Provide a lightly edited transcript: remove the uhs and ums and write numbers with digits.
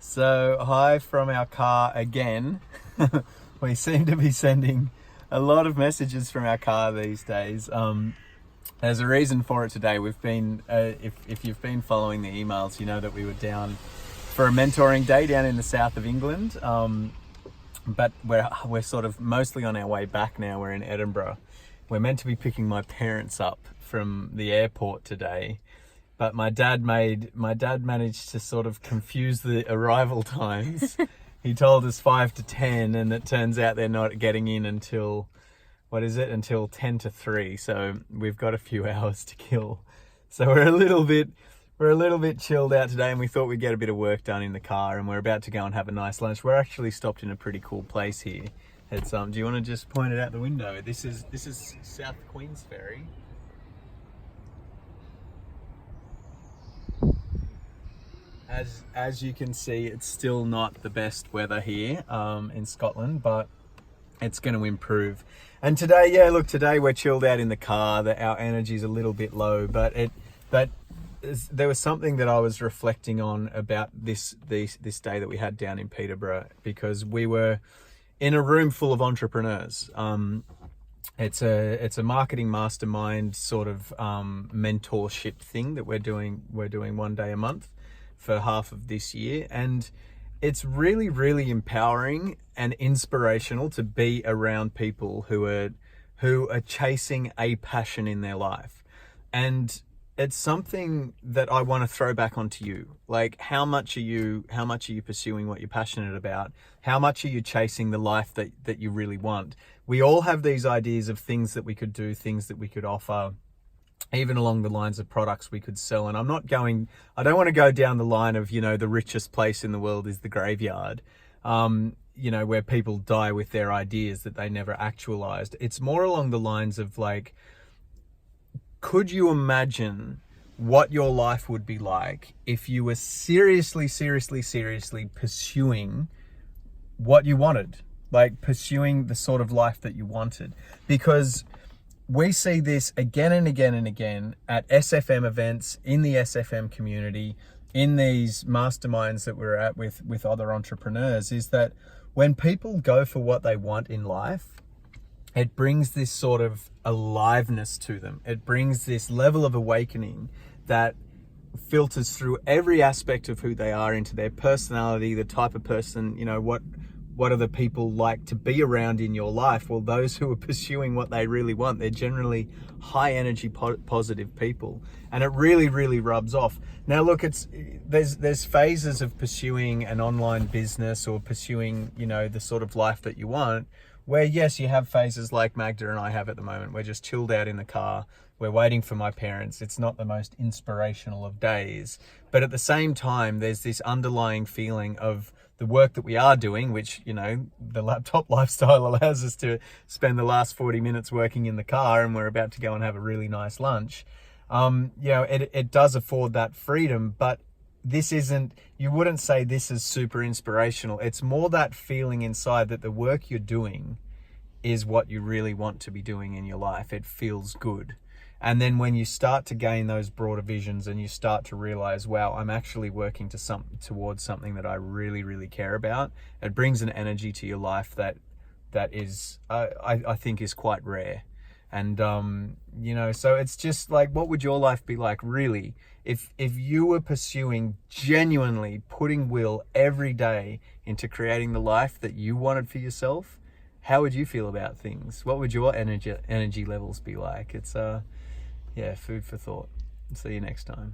So, hi from our car again. We seem to be sending a lot of messages from our car these days. There's a reason for it today. We've been, if you've been following the emails, you know that we were down for a mentoring day down in the south of England. But we're sort of mostly on our way back now. We're in Edinburgh. We're meant to be picking my parents up from the airport today. But my dad managed to sort of confuse the arrival times. He told us 5 to 10, and it turns out they're not getting in until, until 10 to 3. So we've got a few hours to kill. So we're a little bit chilled out today, and we thought we'd get a bit of work done in the car, and we're about to go and have a nice lunch. We're actually stopped in a pretty cool place here. It's do you want to just point it out the window? This is South Queensferry. As you can see, it's still not the best weather here in Scotland, but it's going to improve. And today, today we're chilled out in the car. Our energy's a little bit low, but there was something that I was reflecting on about this day that we had down in Peterborough, because we were in a room full of entrepreneurs. It's a marketing mastermind sort of mentorship thing that we're doing one day a month for half of this year, and it's really, really empowering and inspirational to be around people who are chasing a passion in their life. And it's something that I want to throw back onto you. Like, how much are you pursuing what you're passionate about? How much are you chasing the life that you really want? We all have these ideas of things that we could do, things that we could offer, even along the lines of products we could sell. And I don't want to go down the line of, the richest place in the world is the graveyard, where people die with their ideas that they never actualized. It's more along the lines of, like, could you imagine what your life would be like if you were seriously pursuing what you wanted, like pursuing the sort of life that you wanted? Because we see this again and again and again at SFM events, in the SFM community, in these masterminds that we're at with other entrepreneurs, is that when people go for what they want in life, it brings this sort of aliveness to them. It brings this level of awakening that filters through every aspect of who they are, into their personality, the type of person, what are the people like to be around in your life? Well, those who are pursuing what they really want, they're generally high energy, positive people. And it really, really rubs off. Now, look, there's phases of pursuing an online business or pursuing, the sort of life that you want, where, yes, you have phases like Magda and I have at the moment. We're just chilled out in the car. We're waiting for my parents. It's not the most inspirational of days. But at the same time, there's this underlying feeling of the work that we are doing, which, the laptop lifestyle allows us to spend the last 40 minutes working in the car, and we're about to go and have a really nice lunch. It does afford that freedom, but you wouldn't say this is super inspirational. It's more that feeling inside that the work you're doing is what you really want to be doing in your life. It feels good. And then when you start to gain those broader visions and you start to realize, wow, I'm actually working towards something that I really, really care about, it brings an energy to your life that is, I think, is quite rare. And, so it's just like, what would your life be like, really, if you were pursuing, genuinely putting will every day into creating the life that you wanted for yourself? How would you feel about things? What would your energy levels be like? It's, food for thought. See you next time.